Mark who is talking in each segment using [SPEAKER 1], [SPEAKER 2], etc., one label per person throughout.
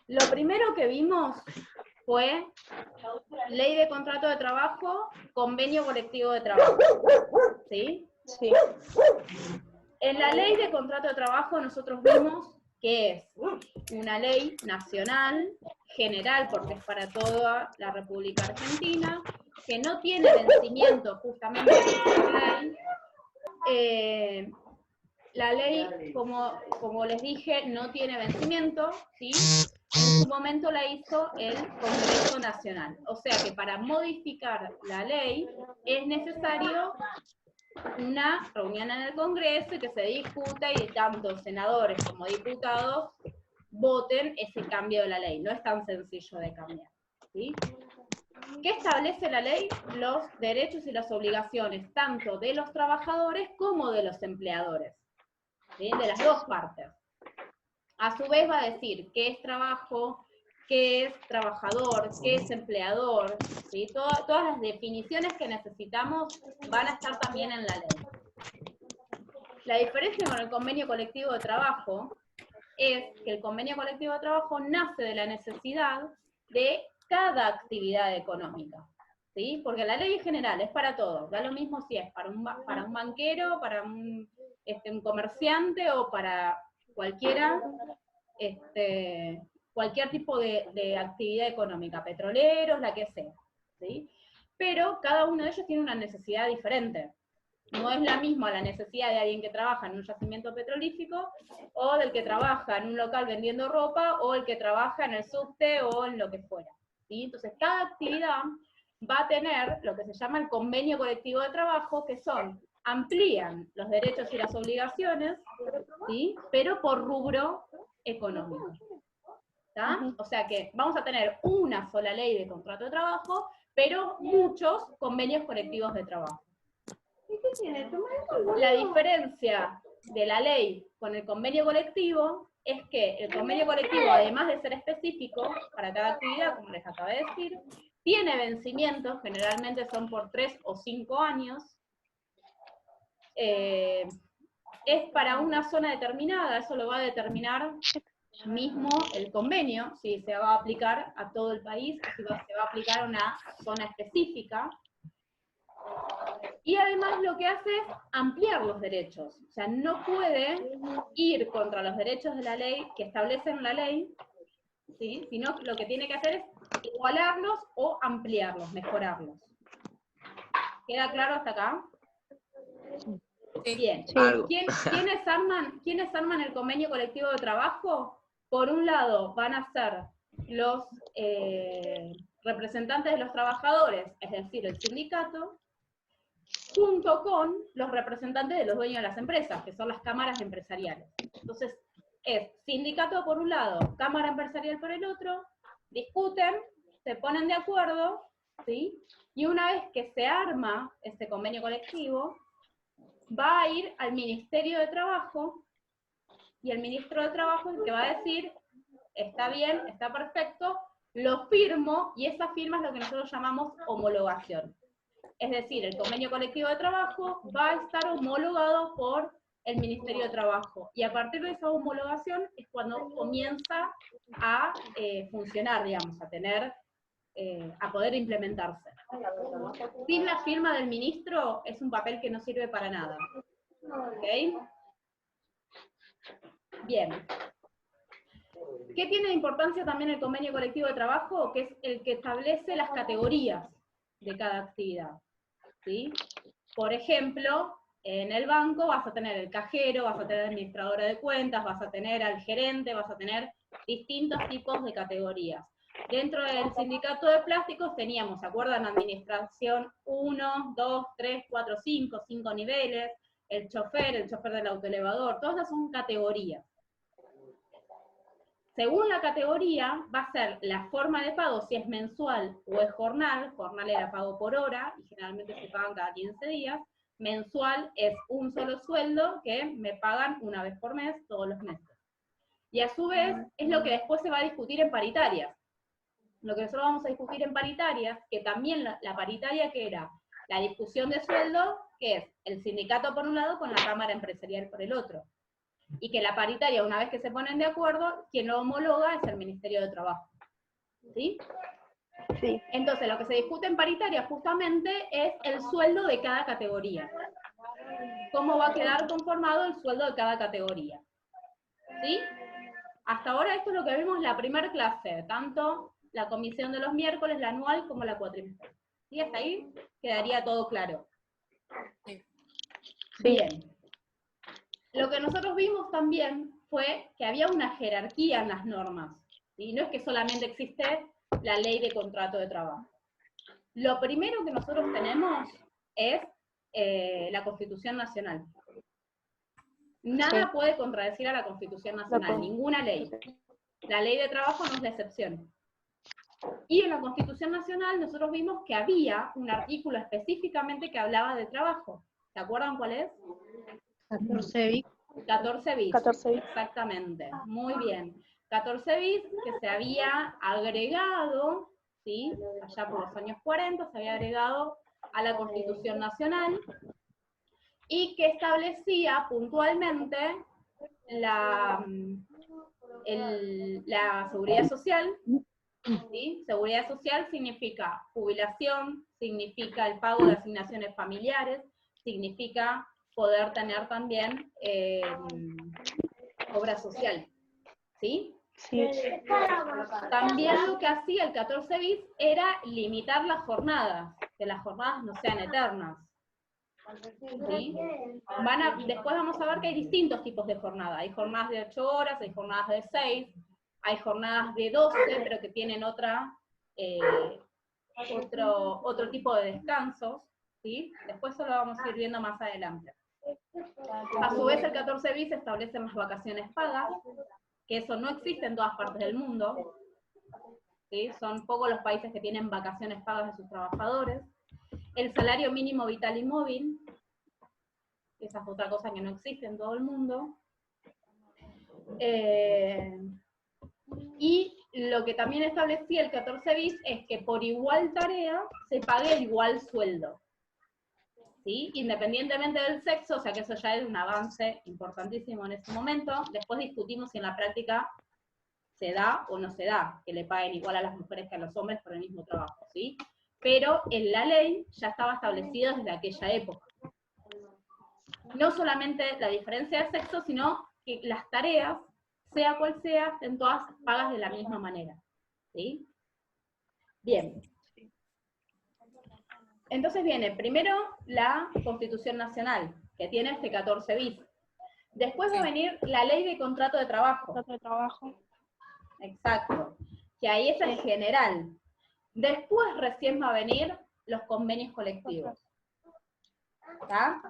[SPEAKER 1] Lo primero que vimos fue ley de contrato de trabajo, convenio colectivo de trabajo. ¿Sí?
[SPEAKER 2] Sí.
[SPEAKER 1] En la ley de contrato de trabajo nosotros vimos que es una ley nacional, general, porque es para toda la República Argentina, que no tiene vencimiento justamente por ley. La ley, como les dije, no tiene vencimiento, ¿sí? En su momento la hizo el Congreso Nacional. O sea que para modificar la ley es necesario una reunión en el Congreso y que se discuta y tanto senadores como diputados voten ese cambio de la ley. No es tan sencillo de cambiar, ¿sí? ¿Qué establece la ley? Los derechos y las obligaciones tanto de los trabajadores como de los empleadores, ¿sí? De las dos partes. A su vez va a decir qué es trabajo, qué es trabajador, qué es empleador, ¿sí? Todas las definiciones que necesitamos van a estar también en la ley. La diferencia con el convenio colectivo de trabajo es que el convenio colectivo de trabajo nace de la necesidad de cada actividad económica, ¿sí? Porque la ley en general es para todos, da lo mismo si es para un banquero, para un comerciante o para cualquiera, cualquier tipo de actividad económica, petroleros, la que sea, ¿sí? Pero cada uno de ellos tiene una necesidad diferente. No es la misma la necesidad de alguien que trabaja en un yacimiento petrolífico o del que trabaja en un local vendiendo ropa o el que trabaja en el subte o en lo que fuera, ¿sí? Entonces cada actividad va a tener lo que se llama el convenio colectivo de trabajo, que amplían los derechos y las obligaciones, ¿sí? Pero por rubro económico. ¿Tá? O sea que vamos a tener una sola ley de contrato de trabajo, pero muchos convenios colectivos de trabajo. La diferencia de la ley con el convenio colectivo es que el convenio colectivo, además de ser específico para cada actividad, como les acabé de decir, tiene vencimientos, generalmente son por 3 o 5 años, es para una zona determinada, eso lo va a determinar mismo el convenio, si se va a aplicar a todo el país, o si se va a aplicar a una zona específica. Y además lo que hace es ampliar los derechos. O sea, no puede ir contra los derechos de la ley, que establecen la ley, ¿sí? Sino que lo que tiene que hacer es igualarlos o ampliarlos, mejorarlos. ¿Queda claro hasta acá? Bien.
[SPEAKER 2] Sí.
[SPEAKER 1] ¿Quiénes arman el convenio colectivo de trabajo? Por un lado van a ser los representantes de los trabajadores, es decir, el sindicato, junto con los representantes de los dueños de las empresas, que son las cámaras empresariales. Entonces, es sindicato por un lado, cámara empresarial por el otro, discuten, se ponen de acuerdo, ¿sí? Y una vez que se arma este convenio colectivo, va a ir al Ministerio de Trabajo, y el ministro de Trabajo es el que va a decir, está bien, está perfecto, lo firmo, y esa firma es lo que nosotros llamamos homologación. Es decir, el convenio colectivo de trabajo va a estar homologado por el Ministerio de Trabajo. Y a partir de esa homologación es cuando comienza a funcionar, digamos, a poder implementarse. Sin la firma del ministro es un papel que no sirve para nada. ¿Ok? Bien. ¿Qué tiene de importancia también el convenio colectivo de trabajo? Que es el que establece las categorías de cada actividad, ¿sí? Por ejemplo, en el banco vas a tener el cajero, vas a tener administradora de cuentas, vas a tener al gerente, vas a tener distintos tipos de categorías. Dentro del sindicato de plásticos teníamos, ¿se acuerdan? Administración 1, 2, 3, 4, 5 niveles, el chofer del autoelevador, todas esas son categorías. Según la categoría, va a ser la forma de pago, si es mensual o es jornal era pago por hora, y generalmente se pagan cada 15 días, mensual es un solo sueldo que me pagan una vez por mes, todos los meses. Y a su vez, es lo que después se va a discutir en paritarias. Lo que nosotros vamos a discutir en paritarias, que también la paritaria que era la discusión de sueldo, que es el sindicato por un lado con la cámara empresarial por el otro. Y que la paritaria, una vez que se ponen de acuerdo, quien lo homologa es el Ministerio de Trabajo. ¿Sí?
[SPEAKER 2] Sí.
[SPEAKER 1] Entonces, lo que se discute en paritaria justamente es el sueldo de cada categoría. ¿Cómo va a quedar conformado el sueldo de cada categoría? ¿Sí? Hasta ahora esto es lo que vimos en la primera clase, tanto la comisión de los miércoles, la anual, como la cuatrimestral. ¿Sí? Hasta ahí quedaría todo claro.
[SPEAKER 2] Sí.
[SPEAKER 1] Bien. Lo que nosotros vimos también fue que había una jerarquía en las normas. ¿Sí? No es que solamente existe la ley de contrato de trabajo. Lo primero que nosotros tenemos es la Constitución Nacional. Nada puede contradecir a la Constitución Nacional, ninguna ley. La ley de trabajo no es la excepción. Y en la Constitución Nacional nosotros vimos que había un artículo específicamente que hablaba de trabajo. ¿Se acuerdan cuál es?
[SPEAKER 2] 14 bis.
[SPEAKER 1] 14 bis.
[SPEAKER 2] 14 bis.
[SPEAKER 1] Exactamente. Muy bien. 14 bis que se había agregado, ¿sí? Allá por los años 40 se había agregado a la Constitución Nacional y que establecía puntualmente la seguridad social. ¿Sí? Seguridad social significa jubilación, significa el pago de asignaciones familiares, significa poder tener también obra social. ¿Sí?
[SPEAKER 2] Sí.
[SPEAKER 1] También lo que hacía el 14 bis era limitar las jornadas, que las jornadas no sean eternas. ¿Sí? Después vamos a ver que hay distintos tipos de jornada. Hay jornadas de 8 horas, hay jornadas de 6, hay jornadas de 12, pero que tienen otro tipo de descansos. ¿Sí? Después eso lo vamos a ir viendo más adelante. A su vez, el 14 bis establece las vacaciones pagas, que eso no existe en todas partes del mundo. ¿Sí? Son pocos los países que tienen vacaciones pagas de sus trabajadores. El salario mínimo vital y móvil, esa es otra cosa que no existe en todo el mundo. Y lo que también establecía el 14 bis es que por igual tarea se pague igual sueldo. ¿Sí? Independientemente del sexo, o sea que eso ya es un avance importantísimo en ese momento. Después discutimos si en la práctica se da o no se da, que le paguen igual a las mujeres que a los hombres por el mismo trabajo, ¿sí? Pero en la ley ya estaba establecido desde aquella época. No solamente la diferencia de sexo, sino que las tareas, sea cual sea, estén todas pagas de la misma manera, ¿sí? Bien. Entonces viene primero la Constitución Nacional, que tiene este 14 bis. Después va a venir la Ley de Contrato de Trabajo.
[SPEAKER 2] Contrato de trabajo.
[SPEAKER 1] Exacto. Que ahí es el general. Después recién va a venir los convenios colectivos. ¿Está?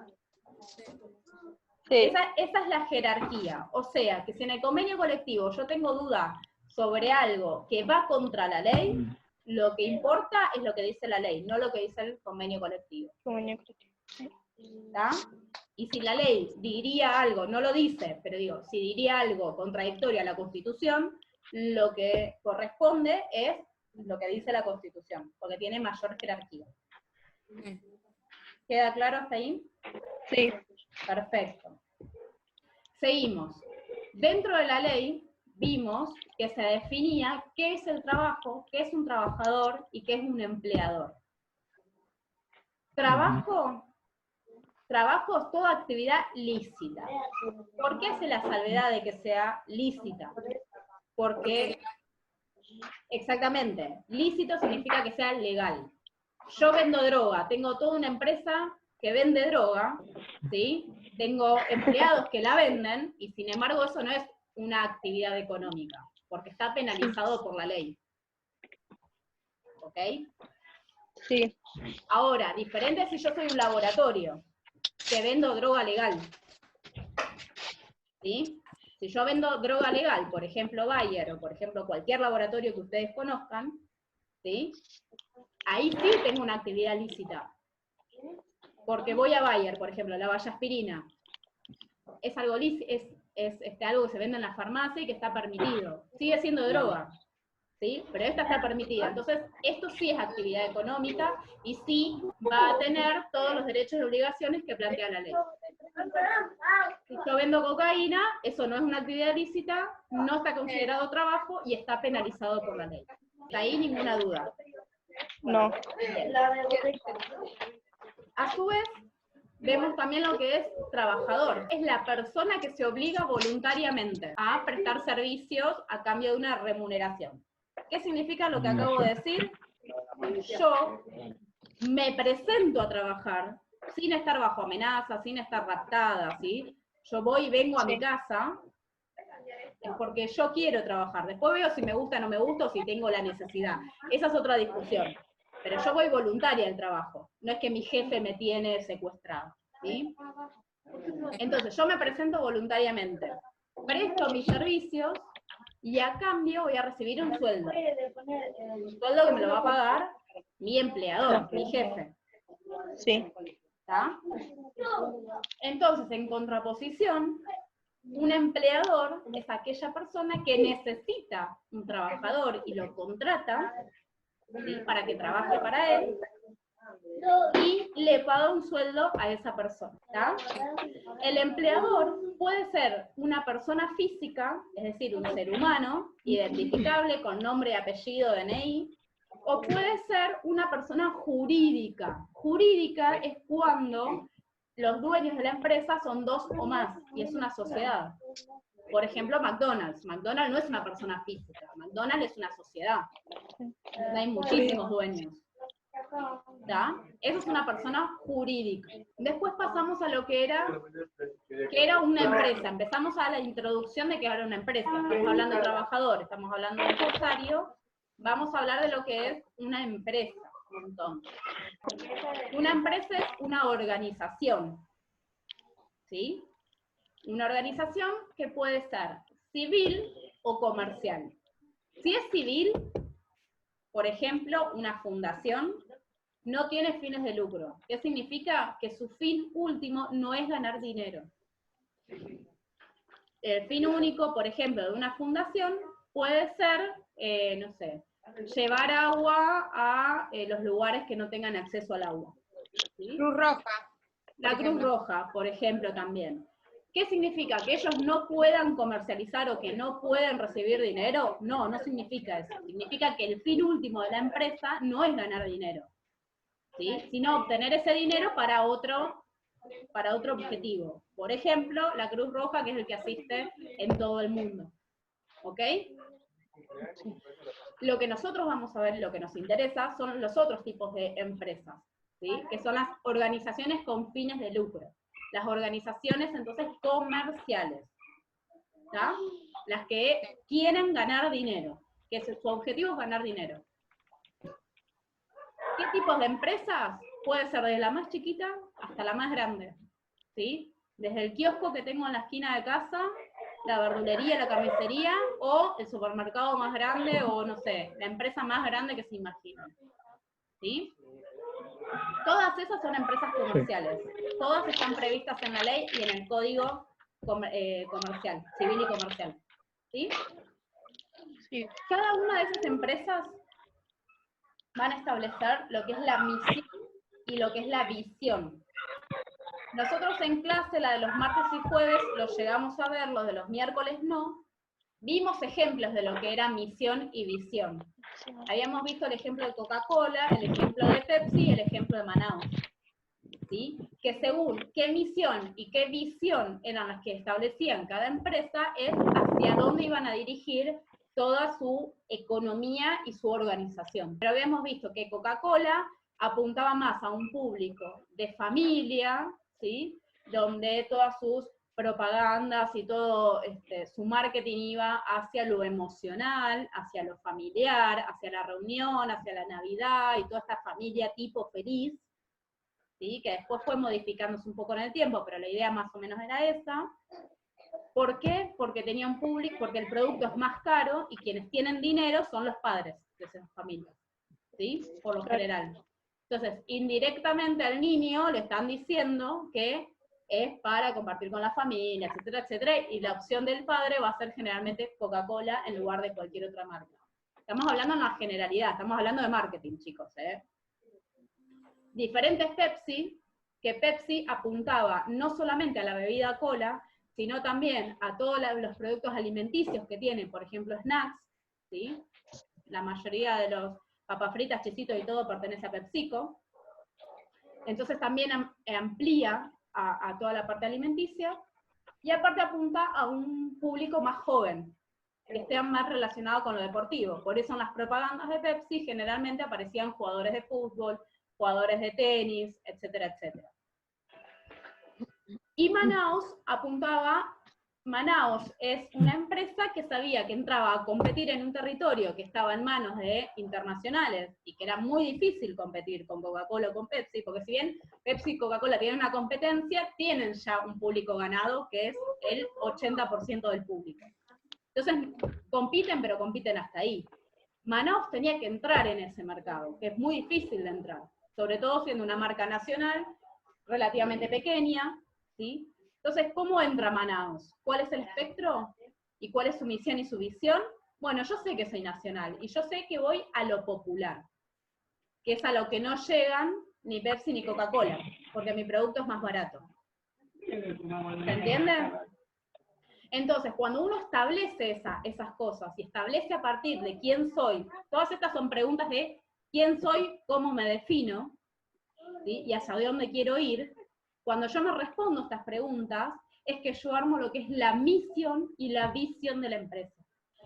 [SPEAKER 2] Sí.
[SPEAKER 1] Esa es la jerarquía. O sea, que si en el convenio colectivo yo tengo duda sobre algo que va contra la ley, lo que importa es lo que dice la ley, no lo que dice el convenio colectivo.
[SPEAKER 2] Convenio colectivo.
[SPEAKER 1] ¿Está? Y si la ley diría algo, no lo dice, pero digo, si diría algo contradictorio a la Constitución, lo que corresponde es lo que dice la Constitución, porque tiene mayor jerarquía. ¿Queda claro hasta ahí?
[SPEAKER 2] Sí.
[SPEAKER 1] Perfecto. Seguimos. Dentro de la ley vimos que se definía qué es el trabajo, qué es un trabajador y qué es un empleador. Trabajo es toda actividad lícita. ¿Por qué hace la salvedad de que sea lícita? Porque, exactamente, lícito significa que sea legal. Yo vendo droga, tengo toda una empresa que vende droga, ¿sí? Tengo empleados que la venden, y sin embargo eso no es una actividad económica, porque está penalizado por la ley. ¿Ok?
[SPEAKER 2] Sí.
[SPEAKER 1] Ahora, diferente si yo soy un laboratorio, que vendo droga legal. ¿Sí? Si yo vendo droga legal, por ejemplo Bayer, o por ejemplo cualquier laboratorio que ustedes conozcan, ¿sí? Ahí sí tengo una actividad lícita. Porque voy a Bayer, por ejemplo, la vallaspirina. Es algo algo que se vende en la farmacia y que está permitido. Sigue siendo droga. ¿sí? Pero esta está permitida. Entonces, esto sí es actividad económica y sí va a tener todos los derechos y obligaciones que plantea la ley. Si yo vendo cocaína, eso no es una actividad ilícita, no está considerado trabajo y está penalizado por la ley. Hasta ahí ninguna duda.
[SPEAKER 2] No.
[SPEAKER 1] A su vez, vemos también lo que es trabajador. Es la persona que se obliga voluntariamente a prestar servicios a cambio de una remuneración. ¿Qué significa lo que acabo de decir? Yo me presento a trabajar sin estar bajo amenaza, sin estar raptada, ¿sí? Yo voy y vengo a mi casa, es porque yo quiero trabajar. Después veo si me gusta o no me gusta o si tengo la necesidad. Esa es otra discusión. Pero yo voy voluntaria al trabajo. No es que mi jefe me tiene secuestrado, ¿sí? Entonces, yo me presento voluntariamente. Presto mis servicios y a cambio voy a recibir un sueldo. Un sueldo que me lo va a pagar mi empleador, mi jefe.
[SPEAKER 2] Sí.
[SPEAKER 1] ¿Está? Entonces, en contraposición, un empleador es aquella persona que necesita un trabajador y lo contrata, ¿sí?, para que trabaje para él, y le paga un sueldo a esa persona. ¿Tá? El empleador puede ser una persona física, es decir, un ser humano, identificable con nombre, apellido, DNI, o puede ser una persona jurídica. Jurídica es cuando los dueños de la empresa son dos o más, y es una sociedad. Por ejemplo, McDonald's. McDonald's no es una persona física, McDonald's es una sociedad. Hay muchísimos dueños. ¿Tá? Eso es una persona jurídica. Después pasamos a lo que era una empresa. Empezamos a la introducción de que era una empresa. Estamos hablando de trabajador, estamos hablando de empresario. Vamos a hablar de lo que es una empresa. Entonces, una empresa es una organización, ¿sí? Una organización que puede ser civil o comercial. Si es civil, por ejemplo, una fundación, no tiene fines de lucro. ¿Qué significa? Que su fin último no es ganar dinero. El fin único, por ejemplo, de una fundación puede ser, no sé, llevar agua a los lugares que no tengan acceso al agua. ¿Sí?
[SPEAKER 3] Cruz Roja.
[SPEAKER 1] La Cruz Roja, por ejemplo, también. ¿Qué significa? ¿Que ellos no puedan comercializar o que no pueden recibir dinero? No, no significa eso. Significa que el fin último de la empresa no es ganar dinero, ¿sí?, sino obtener ese dinero para otro objetivo. Por ejemplo, la Cruz Roja, que es el que asiste en todo el mundo. ¿Ok? Lo que nosotros vamos a ver, lo que nos interesa, son los otros tipos de empresas, ¿sí?, que son las organizaciones con fines de lucro. Las organizaciones, entonces, comerciales, ¿tá? Las que quieren ganar dinero, que su objetivo es ganar dinero. ¿Qué tipos de empresas? Puede ser desde la más chiquita hasta la más grande, ¿sí? Desde el kiosco que tengo en la esquina de casa, la verdulería, la carnicería, o el supermercado más grande, o no sé, la empresa más grande que se imaginen, ¿sí? Todas esas son empresas comerciales. Todas están previstas en la ley y en el código comercial, civil y comercial, ¿sí?
[SPEAKER 2] Sí.
[SPEAKER 1] Cada una de esas empresas van a establecer lo que es la misión y lo que es la visión. Nosotros en clase, la de los martes y jueves, los llegamos a ver, los de los miércoles no. Vimos ejemplos de lo que era misión y visión. Habíamos visto el ejemplo de Coca-Cola, el ejemplo de Pepsi y el ejemplo de Manaus, ¿sí? Que según qué misión y qué visión eran las que establecían cada empresa, es hacia dónde iban a dirigir toda su economía y su organización. Pero habíamos visto que Coca-Cola apuntaba más a un público de familia, ¿sí?, donde todas sus propagandas y todo su marketing iba hacia lo emocional, hacia lo familiar, hacia la reunión, hacia la Navidad y toda esta familia tipo feliz, ¿sí?, que después fue modificándose un poco en el tiempo, pero la idea más o menos era esa. ¿Por qué? Porque tenía un público, porque el producto es más caro y quienes tienen dinero son los padres de esas familias, ¿sí?, por lo general. Entonces, indirectamente al niño le están diciendo que es para compartir con la familia, etcétera, etcétera, y la opción del padre va a ser generalmente Coca-Cola en lugar de cualquier otra marca. Estamos hablando en la generalidad, estamos hablando de marketing, chicos, ¿eh? Diferentes Pepsi, que Pepsi apuntaba no solamente a la bebida cola, sino también a todos los productos alimenticios que tienen, por ejemplo, snacks, ¿sí? La mayoría de los papas fritas, chisitos y todo pertenece a PepsiCo. Entonces también amplía a toda la parte alimenticia, y aparte apunta a un público más joven, que esté más relacionado con lo deportivo. Por eso en las propagandas de Pepsi generalmente aparecían jugadores de fútbol, jugadores de tenis, etcétera, etcétera. Y Manaos Manaos es una empresa que sabía que entraba a competir en un territorio que estaba en manos de internacionales y que era muy difícil competir con Coca-Cola o con Pepsi, porque si bien Pepsi y Coca-Cola tienen una competencia, tienen ya un público ganado que es el 80% del público. Entonces compiten, pero compiten hasta ahí. Manaos tenía que entrar en ese mercado, que es muy difícil de entrar, sobre todo siendo una marca nacional relativamente pequeña, ¿sí? Entonces, ¿cómo entra Manaos? ¿Cuál es el espectro? ¿Y cuál es su misión y su visión? Bueno, yo sé que soy nacional, y yo sé que voy a lo popular, que es a lo que no llegan ni Pepsi ni Coca-Cola, porque mi producto es más barato. ¿Se entiende? Entonces, cuando uno establece esas cosas, y establece a partir de quién soy, todas estas son preguntas de quién soy, cómo me defino, ¿sí? Y hacia dónde quiero ir. Cuando yo me respondo a estas preguntas, es que yo armo lo que es la misión y la visión de la empresa.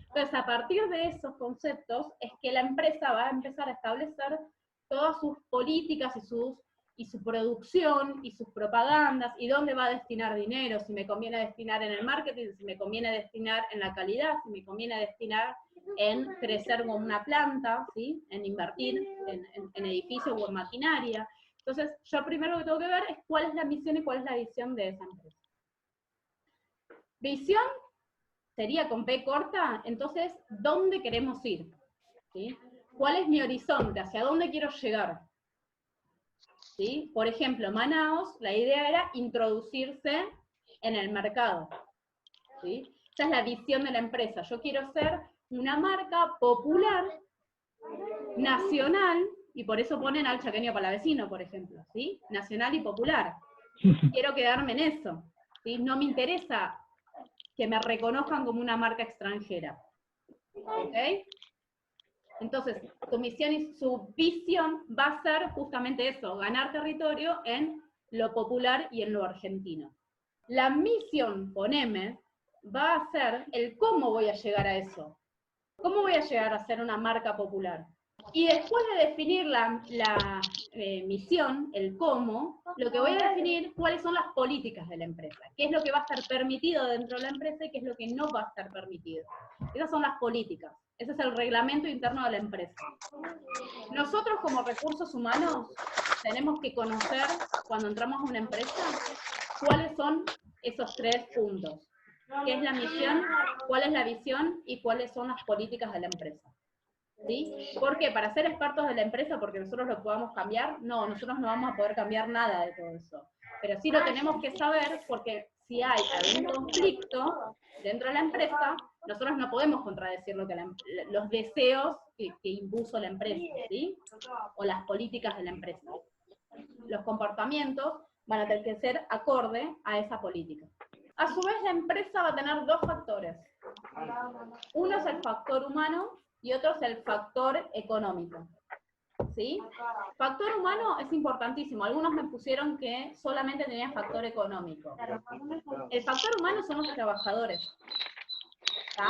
[SPEAKER 1] Entonces, a partir de esos conceptos, es que la empresa va a empezar a establecer todas sus políticas y su producción, y sus propagandas, y dónde va a destinar dinero, si me conviene destinar en el marketing, si me conviene destinar en la calidad, si me conviene destinar en crecer como una planta, ¿sí? En invertir en edificios o en maquinaria. Entonces, yo primero lo que tengo que ver es cuál es la misión y cuál es la visión de esa empresa. Visión sería con P corta, entonces, ¿dónde queremos ir? ¿Sí? ¿Cuál es mi horizonte? ¿Hacia dónde quiero llegar? ¿Sí? Por ejemplo, Manaos, la idea era introducirse en el mercado. ¿Sí? Esa es la visión de la empresa. Yo quiero ser una marca popular, nacional, y por eso ponen al Chaqueño Palavecino, por ejemplo, ¿sí? Nacional y popular. Quiero quedarme en eso, ¿sí? No me interesa que me reconozcan como una marca extranjera, ¿ok? Entonces, su misión y su visión va a ser justamente eso, ganar territorio en lo popular y en lo argentino. La misión, poneme, va a ser el cómo voy a llegar a eso. ¿Cómo voy a llegar a ser una marca popular? Y después de definir la misión, el cómo, lo que voy a definir cuáles son las políticas de la empresa, qué es lo que va a estar permitido dentro de la empresa y qué es lo que no va a estar permitido. Esas son las políticas, ese es el reglamento interno de la empresa. Nosotros como recursos humanos tenemos que conocer, cuando entramos a una empresa, cuáles son esos 3 puntos. ¿Qué es la misión? ¿Cuál es la visión? ¿Y cuáles son las políticas de la empresa? ¿Sí? ¿Por qué? ¿Para ser expertos de la empresa porque nosotros lo podamos cambiar? No, nosotros no vamos a poder cambiar nada de todo eso. Pero sí lo tenemos que saber porque si hay algún conflicto dentro de la empresa, nosotros no podemos contradecir lo que los deseos que impuso la empresa, ¿sí? O las políticas de la empresa. Los comportamientos van a tener que ser acorde a esa política. A su vez, la empresa va a tener 2 factores. Uno es el factor humano y otro es el factor económico. ¿Sí? Factor humano es importantísimo. Algunos me pusieron que solamente tenían factor económico. El factor humano son los trabajadores. ¿Tá?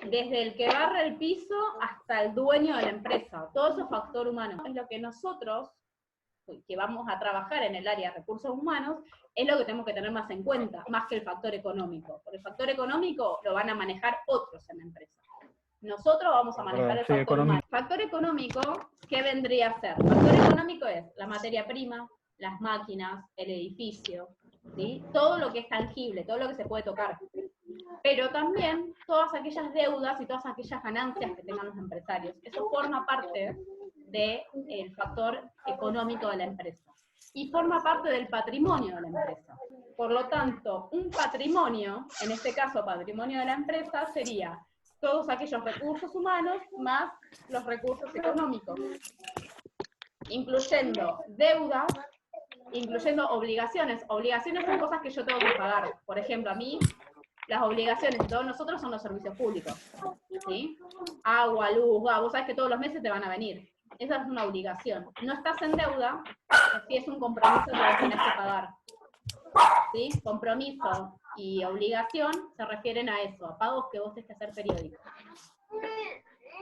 [SPEAKER 1] Desde el que barre el piso hasta el dueño de la empresa. Todo eso es factor humano. Es lo que nosotros, que vamos a trabajar en el área de recursos humanos, es lo que tenemos que tener más en cuenta, más que el factor económico. Porque el factor económico lo van a manejar otros en la empresa. Nosotros vamos a manejar el factor humano. Factor económico, ¿qué vendría a ser? Factor económico es la materia prima, las máquinas, el edificio, ¿sí? Todo lo que es tangible, todo lo que se puede tocar. Pero también todas aquellas deudas y todas aquellas ganancias que tengan los empresarios. Eso forma parte del factor económico de la empresa. Y forma parte del patrimonio de la empresa. Por lo tanto, un patrimonio, en este caso patrimonio de la empresa, sería todos aquellos recursos humanos más los recursos económicos, incluyendo deudas, incluyendo obligaciones. Obligaciones son cosas que yo tengo que pagar. Por ejemplo, a mí, las obligaciones de todos nosotros son los servicios públicos, ¿sí? Agua, luz, gas, vos sabés que todos los meses te van a venir. Esa es una obligación. No estás en deuda, si es un compromiso que vos tenés que pagar. ¿Sí? Compromiso y obligación se refieren a eso, a pagos que vos tenés que hacer periódicos.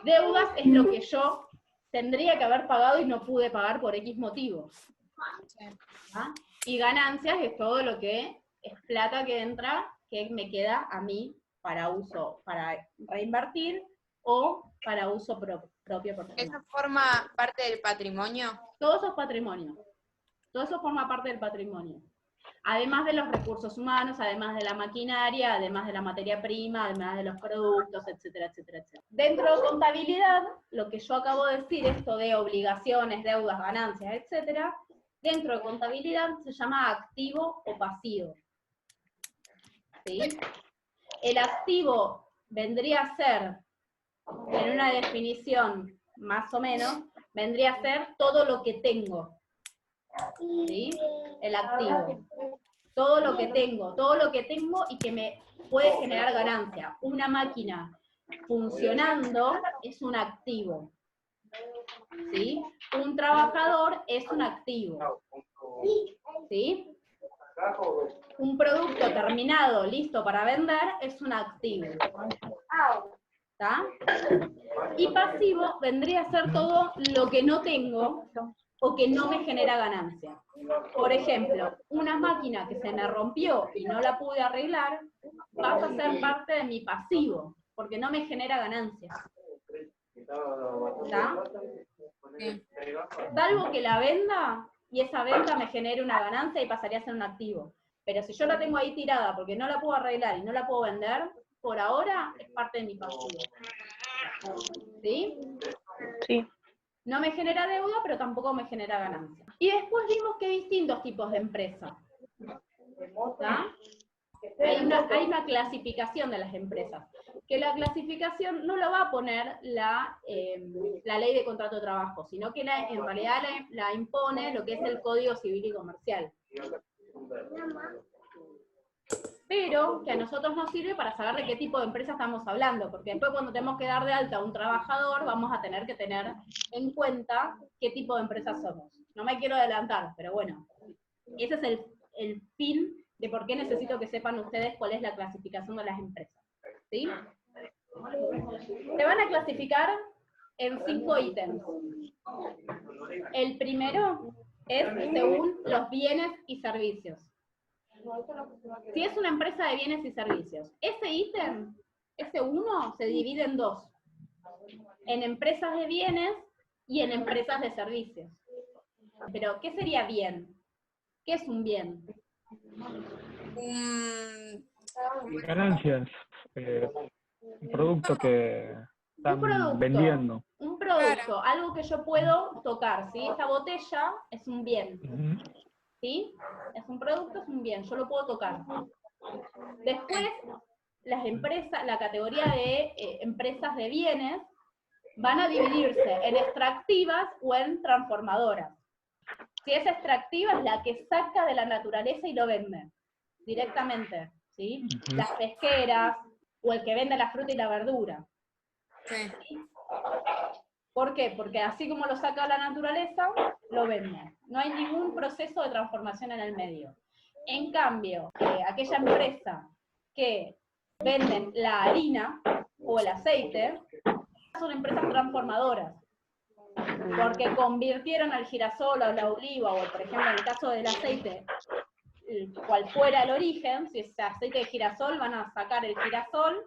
[SPEAKER 1] Deudas es lo que yo tendría que haber pagado y no pude pagar por X motivo. ¿Ah? Y ganancias es todo lo que es plata que entra, que me queda a mí para uso, para reinvertir o para uso propio personal.
[SPEAKER 3] ¿Eso forma parte del patrimonio?
[SPEAKER 1] Todo eso es patrimonio. Todo eso forma parte del patrimonio. Además de los recursos humanos, además de la maquinaria, además de la materia prima, además de los productos, etcétera, etcétera, etcétera. Dentro de contabilidad, lo que yo acabo de decir, esto de obligaciones, deudas, ganancias, etcétera, dentro de contabilidad se llama activo o pasivo. ¿Sí? El activo vendría a ser, en una definición más o menos, vendría a ser todo lo que tengo. ¿Sí? El activo. Todo lo que tengo y que me puede generar ganancia. Una máquina funcionando es un activo. ¿Sí? Un trabajador es un activo. ¿Sí? Un producto terminado, listo para vender, es un activo. ¿Está? Y pasivo vendría a ser todo lo que no tengo o que no me genera ganancia. Por ejemplo, una máquina que se me rompió y no la pude arreglar, pasa a ser parte de mi pasivo, porque no me genera ganancia. ¿Está? Salvo que la venda y esa venta me genere una ganancia y pasaría a ser un activo. Pero si yo la tengo ahí tirada porque no la puedo arreglar y no la puedo vender, por ahora es parte de mi pasivo. ¿Sí?
[SPEAKER 2] Sí.
[SPEAKER 1] No me genera deuda, pero tampoco me genera ganancia. Y después vimos que hay distintos tipos de empresas. ¿Está? Hay una clasificación de las empresas, que la clasificación no la va a poner la ley de contrato de trabajo, sino que en realidad la impone lo que es el Código Civil y Comercial. Pero que a nosotros nos sirve para saber de qué tipo de empresa estamos hablando, porque después cuando tenemos que dar de alta a un trabajador, vamos a tener que tener en cuenta qué tipo de empresa somos. No me quiero adelantar, pero bueno, ese es el fin de por qué necesito que sepan ustedes cuál es la clasificación de las empresas. ¿Sí? Se van a clasificar en 5 ítems. El primero es según los bienes y servicios. Si es una empresa de bienes y servicios, ese ítem, ese 1, se divide en 2. En empresas de bienes y en empresas de servicios. Pero, ¿qué sería bien? ¿Qué es un bien?
[SPEAKER 4] Ganancias. Un producto que están vendiendo.
[SPEAKER 1] Un producto, algo que yo puedo tocar, ¿sí? Esta botella es un bien. ¿Sí? Es un producto, es un bien, yo lo puedo tocar. Después, las empresas, la categoría de empresas de bienes, van a dividirse en extractivas o en transformadoras. Si es extractiva, es la que saca de la naturaleza y lo vende directamente, ¿sí? Las pesqueras, o el que vende la fruta y la verdura.
[SPEAKER 3] Sí.
[SPEAKER 1] ¿Por qué? Porque así como lo saca de la naturaleza, lo vende. No hay ningún proceso de transformación en el medio. En cambio, aquella empresa que venden la harina o el aceite, son empresas transformadoras, porque convirtieron al girasol o la oliva, o por ejemplo en el caso del aceite, cual fuera el origen, si es aceite de girasol, van a sacar el girasol,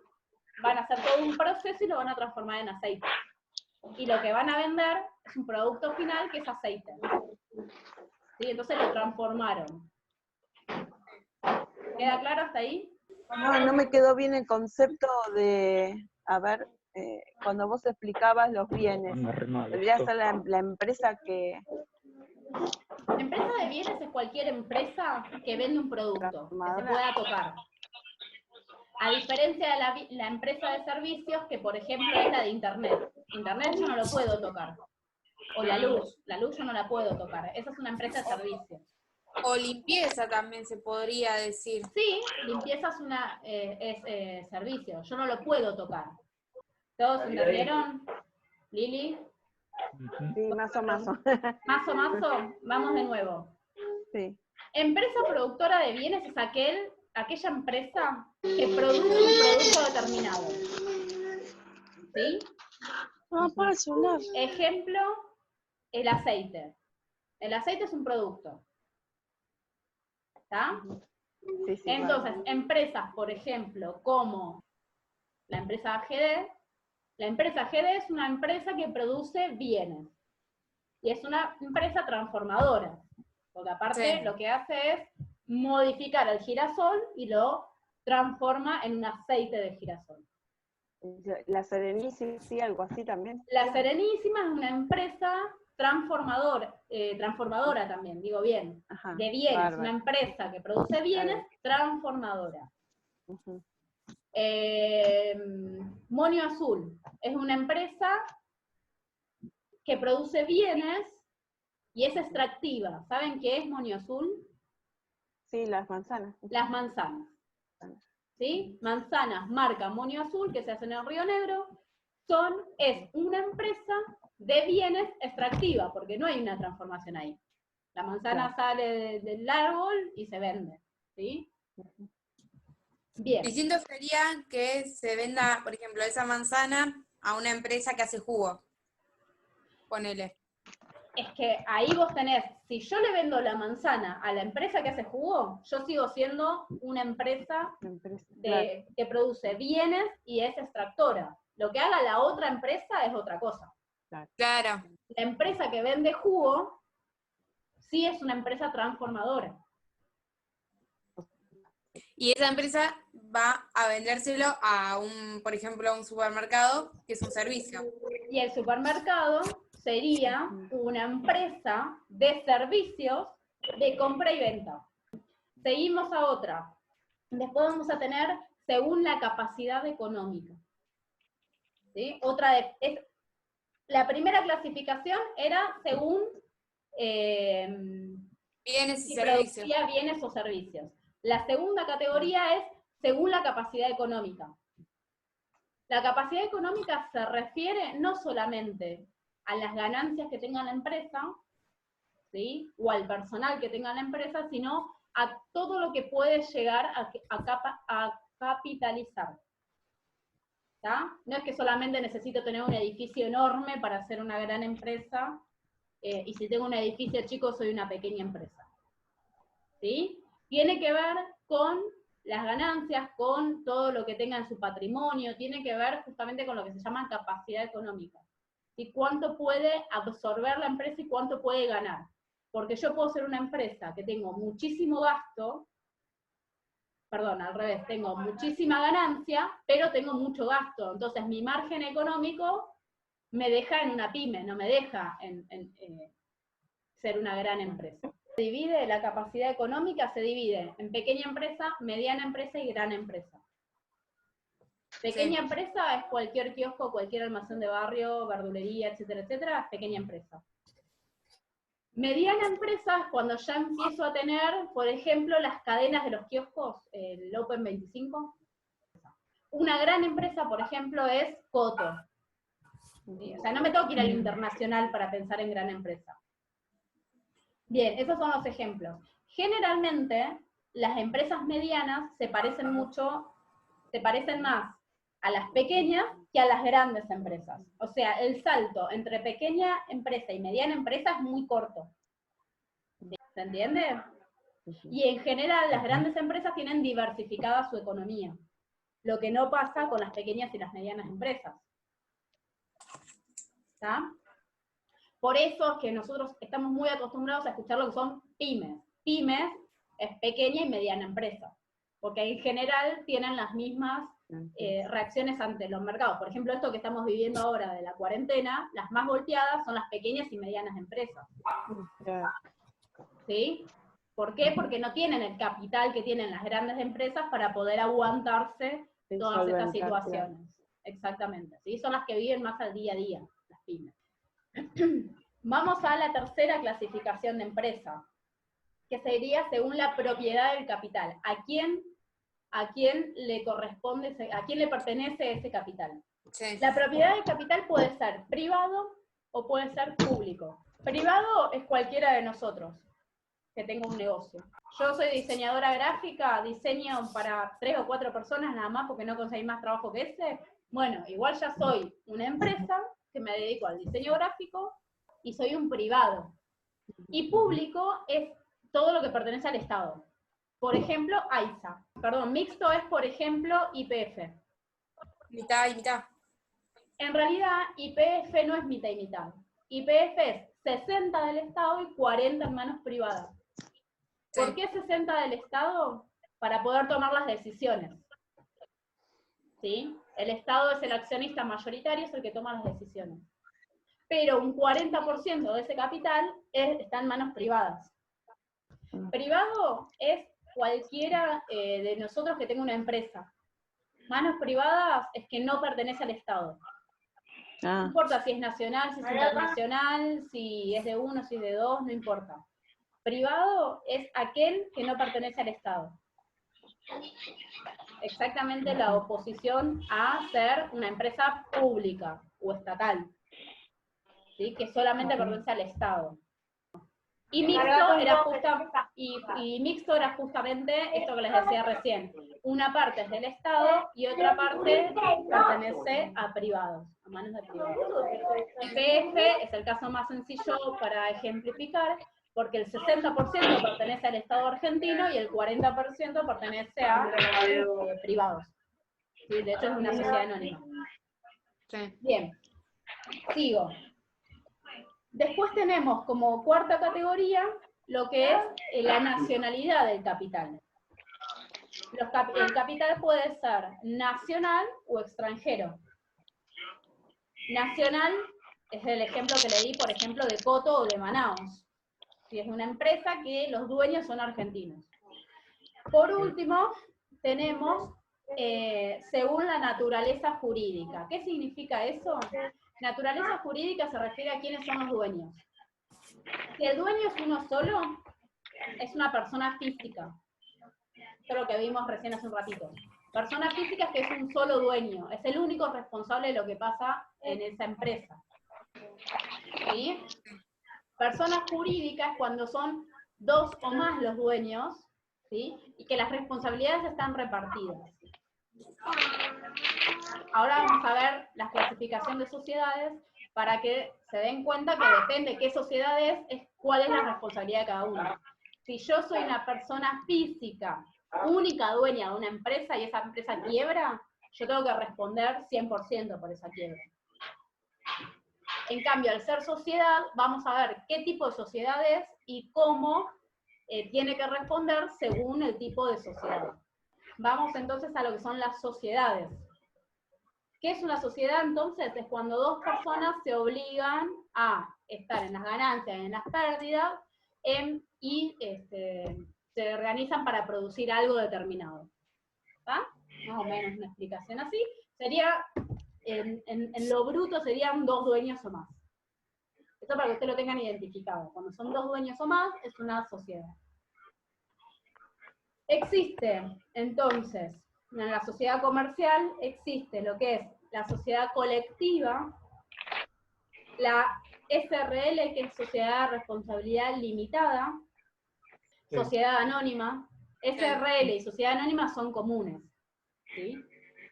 [SPEAKER 1] van a hacer todo un proceso y lo van a transformar en aceite. Y lo que van a vender es un producto final que es aceite. ¿Sí? Entonces lo transformaron. ¿Queda claro hasta ahí?
[SPEAKER 5] No me quedó bien el concepto de, a ver, cuando vos explicabas los bienes, debería ser la empresa que...
[SPEAKER 1] Empresa de bienes es cualquier empresa que vende un producto, que se pueda tocar. A diferencia de la empresa de servicios, que por ejemplo es la de Internet. Internet yo no lo puedo tocar. O la luz yo no la puedo tocar. Esa es una empresa de servicios.
[SPEAKER 3] O limpieza también se podría decir.
[SPEAKER 1] Sí, limpieza es servicio, yo no lo puedo tocar. ¿Todos entendieron? ¿Lili?
[SPEAKER 5] Sí, mazo.
[SPEAKER 1] Mazo, vamos de nuevo.
[SPEAKER 5] Sí.
[SPEAKER 1] Empresa productora de bienes es aquella empresa que produce un producto determinado. ¿Sí?
[SPEAKER 2] Ah, para el celular.
[SPEAKER 1] Ejemplo, el aceite. El aceite es un producto. ¿Está?
[SPEAKER 5] Sí,
[SPEAKER 1] Entonces, empresas, por ejemplo, como la empresa AGD, la empresa AGD es una empresa que produce bienes. Y es una empresa transformadora. Porque aparte
[SPEAKER 3] Sí.
[SPEAKER 1] lo que hace es modificar el girasol y lo transforma en un aceite de girasol.
[SPEAKER 5] La Serenísima, sí, algo así también.
[SPEAKER 1] La Serenísima es una empresa transformadora también, digo bien,
[SPEAKER 5] Ajá,
[SPEAKER 1] de bienes,
[SPEAKER 5] bárbaro.
[SPEAKER 1] una empresa que produce bienes transformadora.
[SPEAKER 5] Ujú.
[SPEAKER 1] Monio Azul es una empresa que produce bienes y es extractiva. ¿Saben qué es Monio Azul?
[SPEAKER 5] Sí, las manzanas.
[SPEAKER 1] Las manzanas. ¿Sí? Manzanas, marca Monio Azul, que se hace en el Río Negro, es una empresa de bienes extractiva, porque no hay una transformación ahí. La manzana sale del árbol y se vende. ¿Sí? Bien.
[SPEAKER 3] Distinto sería que se venda, por ejemplo, esa manzana a una empresa que hace jugo. Ponele.
[SPEAKER 1] Es que ahí vos tenés, si yo le vendo la manzana a la empresa que hace jugo, yo sigo siendo una empresa que produce bienes y es extractora. Lo que haga la otra empresa es otra cosa.
[SPEAKER 3] Claro.
[SPEAKER 1] La empresa que vende jugo sí es una empresa transformadora.
[SPEAKER 3] Y esa empresa va a vendérselo a por ejemplo, a un supermercado, que es un servicio.
[SPEAKER 1] Y el supermercado sería una empresa de servicios de compra y venta. Seguimos a otra. Después vamos a tener según la capacidad económica. ¿Sí? La primera clasificación era según
[SPEAKER 3] Bienes y
[SPEAKER 1] si
[SPEAKER 3] servicios.
[SPEAKER 1] producía bienes o servicios. La segunda categoría es según la capacidad económica. La capacidad económica se refiere no solamente a las ganancias que tenga la empresa, ¿sí? O al personal que tenga la empresa, sino a todo lo que puede llegar a capitalizar. ¿Tá? No es que solamente necesito tener un edificio enorme para ser una gran empresa, y si tengo un edificio chico soy una pequeña empresa. ¿Sí? Tiene que ver con las ganancias, con todo lo que tenga en su patrimonio, tiene que ver justamente con lo que se llama capacidad económica. ¿Sí? ¿Cuánto puede absorber la empresa y cuánto puede ganar? Porque yo puedo ser una empresa que tengo muchísimo gasto, perdón, al revés, tengo muchísima ganancia, pero tengo mucho gasto. Entonces mi margen económico me deja en una pyme, no me deja en ser una gran empresa. La capacidad económica se divide en pequeña empresa, mediana empresa y gran empresa. Pequeña empresa es cualquier kiosco, cualquier almacén de barrio, verdulería, etcétera, etcétera, es pequeña empresa. Mediana empresa es cuando ya empiezo a tener, por ejemplo, las cadenas de los kioscos, el Open 25. Una gran empresa, por ejemplo, es Coto. ¿Sí? O sea, no me tengo que ir al internacional para pensar en gran empresa. Bien, esos son los ejemplos. Generalmente, las empresas medianas se parecen más a las pequeñas que a las grandes empresas. O sea, el salto entre pequeña empresa y mediana empresa es muy corto. ¿Se entiende? Y en general, las grandes empresas tienen diversificada su economía, lo que no pasa con las pequeñas y las medianas empresas. ¿Está? Por eso es que nosotros estamos muy acostumbrados a escuchar lo que son pymes. Pymes es pequeña y mediana empresa, porque en general tienen las mismas reacciones ante los mercados. Por ejemplo, esto que estamos viviendo ahora de la cuarentena, las más golpeadas son las pequeñas y medianas empresas. ¿Sí? ¿Por qué? Porque no tienen el capital que tienen las grandes empresas para poder aguantarse todas estas
[SPEAKER 5] solventar, claro.
[SPEAKER 1] situaciones. Exactamente, ¿sí? Son las que viven más al día a día, las pymes. Vamos a la tercera clasificación de empresa, que sería según la propiedad del capital. ¿A quién le corresponde, a quién le pertenece ese capital?
[SPEAKER 3] Sí.
[SPEAKER 1] La propiedad del capital puede ser privado o puede ser público. Privado es cualquiera de nosotros que tenga un negocio. Yo soy diseñadora gráfica, diseño para 3 o 4 personas nada más porque no conseguí más trabajo que ese. Bueno, igual ya soy una empresa que me dedico al diseño gráfico y soy un privado. Y público es todo lo que pertenece al Estado. Por ejemplo, AISA. Perdón, mixto es, por ejemplo, YPF.
[SPEAKER 3] Mitad y mitad.
[SPEAKER 1] En realidad, YPF no es mitad y mitad. YPF es 60 del Estado y 40 en manos privadas.
[SPEAKER 3] Sí.
[SPEAKER 1] ¿Por qué 60 del Estado? Para poder tomar las decisiones. ¿Sí? El Estado es el accionista mayoritario, es el que toma las decisiones. Pero un 40% de ese capital está en manos privadas. Privado es cualquiera de nosotros que tenga una empresa. Manos privadas es que no pertenece al Estado. No importa si es nacional, si es internacional, si es de uno, si es de dos, no importa. Privado es aquel que no pertenece al Estado. Exactamente la oposición a ser una empresa pública o estatal, ¿sí? Que solamente pertenece al Estado. Y mixto era justamente esto que les decía recién. Una parte es del Estado y otra parte pertenece a privados, a manos de privados. YPF es el caso más sencillo para ejemplificar, porque el 60% pertenece al Estado argentino y el 40% pertenece a privados. ¿Sí? De hecho es una sociedad anónima.
[SPEAKER 3] Sí.
[SPEAKER 1] Bien, sigo. Después tenemos como cuarta categoría lo que es la nacionalidad del capital. El capital puede ser nacional o extranjero. Nacional es el ejemplo que le di, por ejemplo, de Coto o de Manaos. Si es una empresa que los dueños son argentinos. Por último, tenemos según la naturaleza jurídica. ¿Qué significa eso? Naturaleza jurídica se refiere a quiénes son los dueños. Si el dueño es uno solo, es una persona física. Esto es lo que vimos recién hace un ratito. Persona física es que es un solo dueño, es el único responsable de lo que pasa en esa empresa. ¿Sí? Persona jurídica es cuando son 2 o más los dueños, ¿sí? Y que las responsabilidades están repartidas. Ahora vamos a ver la clasificación de sociedades para que se den cuenta que depende de qué sociedad es cuál es la responsabilidad de cada uno. Si yo soy una persona física, única dueña de una empresa y esa empresa quiebra, yo tengo que responder 100% por esa quiebra. En cambio, al ser sociedad, vamos a ver qué tipo de sociedad es y cómo tiene que responder según el tipo de sociedad. Vamos entonces a lo que son las sociedades. ¿Qué es una sociedad entonces? Es cuando 2 personas se obligan a estar en las ganancias y en las pérdidas y se organizan para producir algo determinado. ¿Está? Más o menos una explicación así. Sería, en lo bruto serían 2 dueños o más. Esto para que ustedes lo tengan identificado. Cuando son 2 dueños o más, es una sociedad. Existe, entonces, en la sociedad comercial existe lo que es la sociedad colectiva, la SRL, que es Sociedad de Responsabilidad Limitada,
[SPEAKER 4] Sí.
[SPEAKER 1] Sociedad Anónima. SRL y Sociedad Anónima son comunes, ¿sí?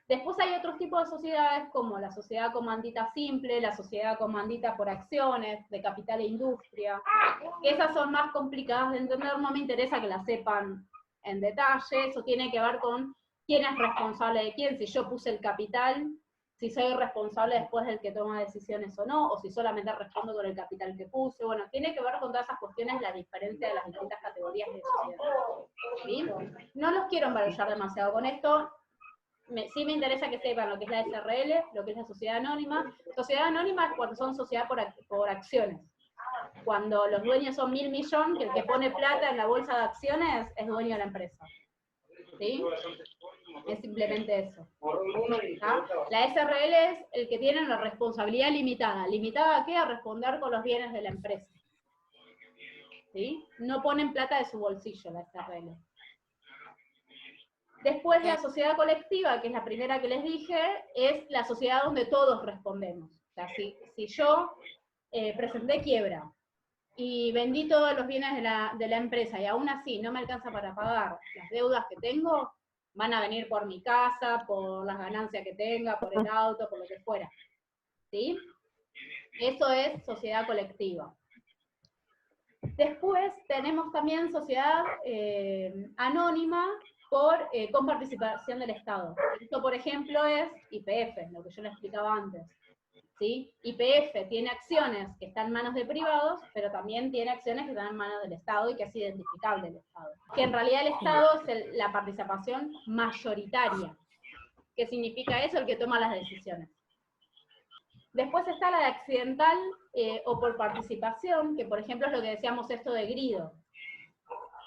[SPEAKER 1] Después hay otros tipos de sociedades como la sociedad comandita simple, la sociedad comandita por acciones, de capital e industria, que esas son más complicadas de entender, no me interesa que las sepan en detalle, eso tiene que ver con quién es responsable de quién, si yo puse el capital, si soy responsable después del que toma decisiones o no, o si solamente respondo con el capital que puse, bueno, tiene que ver con todas esas cuestiones, la diferencia de las distintas categorías de sociedad. ¿Sí? No los quiero embarallar demasiado con esto, sí me interesa que sepan lo que es la SRL, lo que es la sociedad anónima. Sociedad anónima es cuando son sociedad por acciones. Cuando los dueños son 1000 millones, que el que pone plata en la bolsa de acciones es dueño de la empresa. ¿Sí? Es simplemente eso. ¿Tá? La SRL es el que tiene una responsabilidad limitada. ¿Limitada a qué? A responder con los bienes de la empresa. ¿Sí? No ponen plata de su bolsillo la SRL. Después la sociedad colectiva, que es la primera que les dije, es la sociedad donde todos respondemos. O sea, si yo presenté quiebra y vendí todos los bienes de la empresa y aún así no me alcanza para pagar las deudas que tengo, van a venir por mi casa, por las ganancias que tenga, por el auto, por lo que fuera. ¿Sí? Eso es sociedad colectiva. Después tenemos también sociedad anónima con participación del Estado. Esto, por ejemplo, es YPF, lo que yo le explicaba antes. ¿Sí? YPF tiene acciones que están en manos de privados, pero también tiene acciones que están en manos del Estado y que es identificable el Estado. Que en realidad el Estado es la participación mayoritaria. ¿Qué significa eso? El que toma las decisiones. Después está la de accidental o por participación, que por ejemplo es lo que decíamos esto de Grido.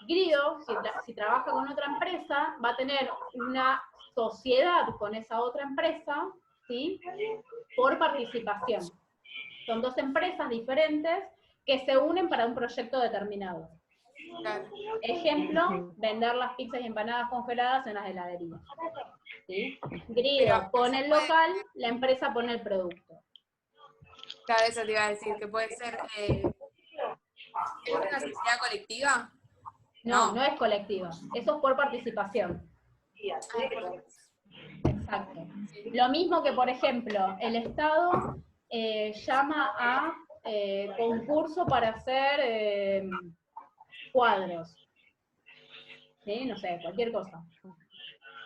[SPEAKER 1] Grido, si trabaja con otra empresa, va a tener una sociedad con esa otra empresa, ¿sí? Por participación. Son dos empresas diferentes que se unen para un proyecto determinado. Ejemplo, vender las pizzas y empanadas congeladas en las heladerías. ¿Sí? Grido pone el local, la empresa pone el producto.
[SPEAKER 3] Claro, eso te iba a decir, que puede ser ¿es una sociedad colectiva?
[SPEAKER 1] No, no es colectiva, eso es por participación. Exacto. Lo mismo que, por ejemplo, el Estado llama a concurso para hacer cuadros. ¿Sí? No sé, cualquier cosa.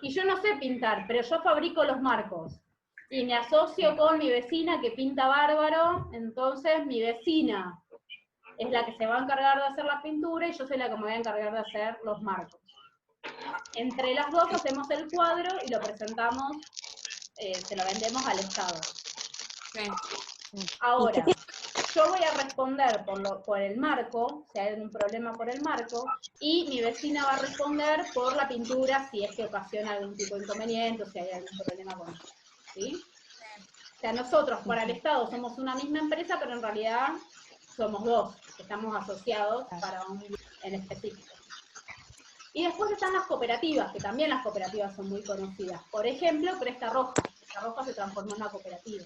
[SPEAKER 1] Y yo no sé pintar, pero yo fabrico los marcos. Y me asocio con mi vecina que pinta bárbaro, entonces mi vecina es la que se va a encargar de hacer la pintura y yo soy la que me voy a encargar de hacer los marcos. Entre las dos hacemos el cuadro y lo presentamos, se lo vendemos al Estado.
[SPEAKER 3] Sí.
[SPEAKER 1] Ahora, yo voy a responder por el marco, si hay algún problema por el marco, y mi vecina va a responder por la pintura si es que ocasiona algún tipo de inconveniente o si hay algún problema con eso. ¿Sí? O sea, nosotros para el Estado somos una misma empresa, pero en realidad somos dos, que estamos asociados para un en específico. Y después están las cooperativas, que también las cooperativas son muy conocidas. Por ejemplo, Presta Roja. Presta Roja se transformó en una cooperativa.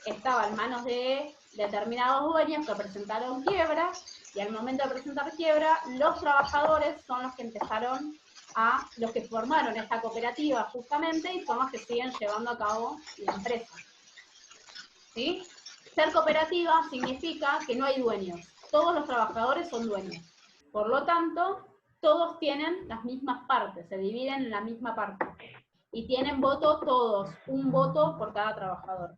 [SPEAKER 1] Estaba en manos de determinados dueños que presentaron quiebra, y al momento de presentar quiebra, los trabajadores son los que empezaron los que formaron esta cooperativa justamente, y son los que siguen llevando a cabo la empresa. ¿Sí? Ser cooperativa significa que no hay dueños, todos los trabajadores son dueños. Por lo tanto, todos tienen las mismas partes, se dividen en la misma parte. Y tienen voto todos, un voto por cada trabajador.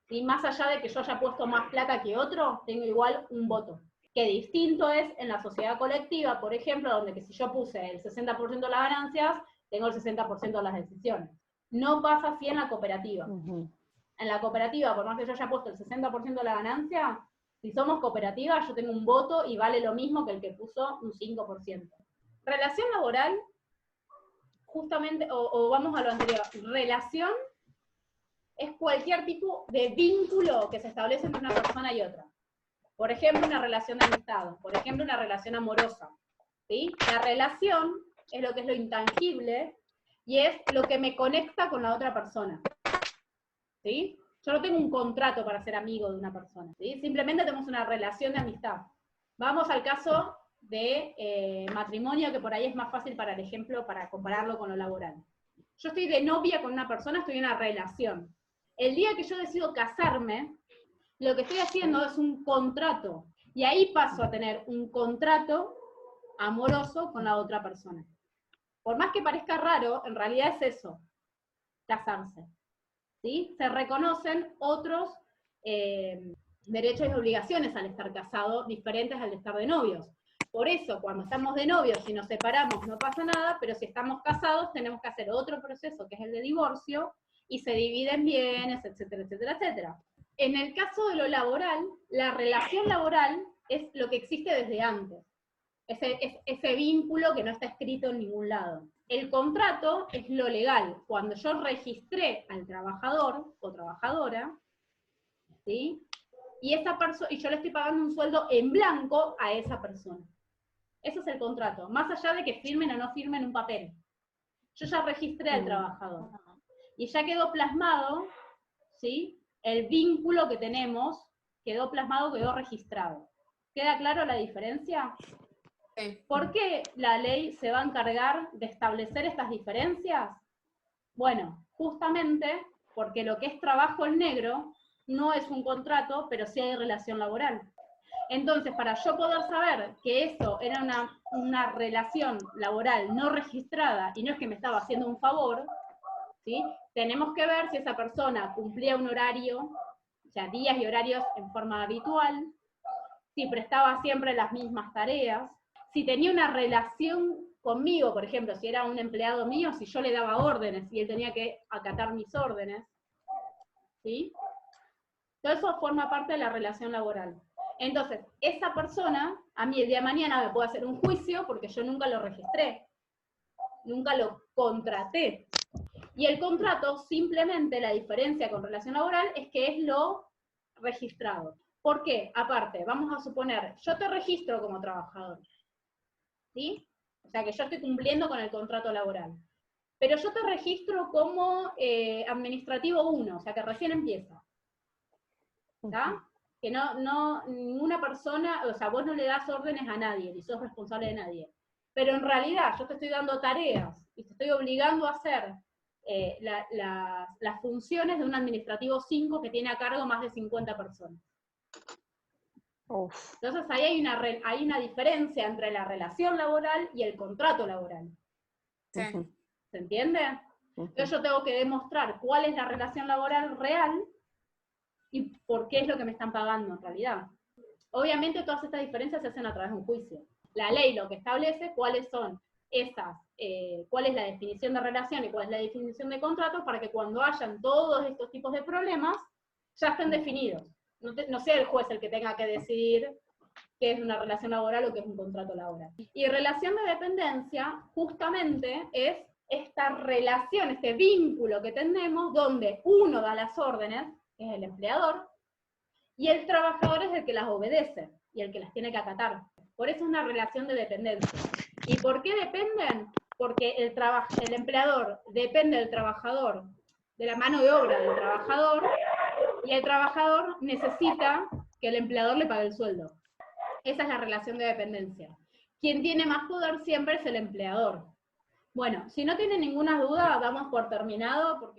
[SPEAKER 1] Y más allá de que yo haya puesto más plata que otro, tengo igual un voto. Que distinto es en la sociedad colectiva, por ejemplo, donde que si yo puse el 60% de las ganancias, tengo el 60% de las decisiones. No pasa así en la cooperativa. En la cooperativa, por más que yo haya puesto el 60% de la ganancia, si somos cooperativa, yo tengo un voto y vale lo mismo que el que puso un 5%. Relación laboral, justamente, o vamos a lo anterior, relación es cualquier tipo de vínculo que se establece entre una persona y otra. Por ejemplo, una relación de amistad, por ejemplo, una relación amorosa. ¿Sí? La relación es lo que es lo intangible y es lo que me conecta con la otra persona. ¿Sí? Yo no tengo un contrato para ser amigo de una persona. ¿Sí? Simplemente tenemos una relación de amistad. Vamos al caso de matrimonio, que por ahí es más fácil para el ejemplo, para compararlo con lo laboral. Yo estoy de novia con una persona, estoy en una relación. El día que yo decido casarme, lo que estoy haciendo es un contrato, y ahí paso a tener un contrato amoroso con la otra persona. Por más que parezca raro, en realidad es eso, casarse. ¿Sí? Se reconocen otros derechos y obligaciones al estar casado, diferentes al de estar de novios. Por eso, cuando estamos de novios, si nos separamos no pasa nada, pero si estamos casados tenemos que hacer otro proceso, que es el de divorcio, y se dividen bienes, etcétera, etcétera, etcétera. En el caso de lo laboral, la relación laboral es lo que existe desde antes. ese vínculo que no está escrito en ningún lado. El contrato es lo legal. Cuando yo registré al trabajador o trabajadora, ¿sí? Y yo le estoy pagando un sueldo en blanco a esa persona. Eso es el contrato, más allá de que firmen o no firmen un papel. Yo ya registré al trabajador. Y ya quedó plasmado, ¿sí? El vínculo que tenemos, quedó plasmado, quedó registrado. ¿Queda claro la diferencia?
[SPEAKER 3] Sí.
[SPEAKER 1] ¿Por qué la ley se va a encargar de establecer estas diferencias? Bueno, justamente porque lo que es trabajo en negro no es un contrato, pero sí hay relación laboral. Entonces, para yo poder saber que eso era una relación laboral no registrada y no es que me estaba haciendo un favor, ¿sí? Tenemos que ver si esa persona cumplía un horario, o sea, días y horarios en forma habitual, si prestaba siempre las mismas tareas, si tenía una relación conmigo, por ejemplo, si era un empleado mío, si yo le daba órdenes y él tenía que acatar mis órdenes, ¿sí? Todo eso forma parte de la relación laboral. Entonces, esa persona, a mí el día de mañana me puede hacer un juicio porque yo nunca lo registré, nunca lo contraté. Y el contrato, simplemente la diferencia con relación laboral es que es lo registrado. ¿Por qué? Aparte, vamos a suponer, yo te registro como trabajador, ¿sí? O sea que yo estoy cumpliendo con el contrato laboral. Pero yo te registro como administrativo 1, o sea que recién empieza. ¿Está? Que ninguna persona, o sea, vos no le das órdenes a nadie, ni sos responsable de nadie. Pero en realidad yo te estoy dando tareas y te estoy obligando a hacer las funciones de un administrativo 5 que tiene a cargo más de 50 personas.
[SPEAKER 5] Uf.
[SPEAKER 1] Entonces ahí hay una diferencia entre la relación laboral y el contrato laboral.
[SPEAKER 3] Sí.
[SPEAKER 1] ¿Se entiende? Entonces yo tengo que demostrar cuál es la relación laboral real y por qué es lo que me están pagando en realidad. Obviamente todas estas diferencias se hacen a través de un juicio. La ley lo que establece cuáles son cuál es la definición de relación y cuál es la definición de contrato para que cuando hayan todos estos tipos de problemas ya estén definidos. No sea el juez el que tenga que decidir qué es una relación laboral o qué es un contrato laboral. Y relación de dependencia justamente es esta relación, este vínculo que tenemos donde uno da las órdenes, que es el empleador, y el trabajador es el que las obedece y el que las tiene que acatar. Por eso es una relación de dependencia. ¿Y por qué dependen? Porque el empleador depende del trabajador, de la mano de obra del trabajador, y el trabajador necesita que el empleador le pague el sueldo. Esa es la relación de dependencia. Quien tiene más poder siempre es el empleador. Bueno, si no tienen ninguna duda, damos por terminado, porque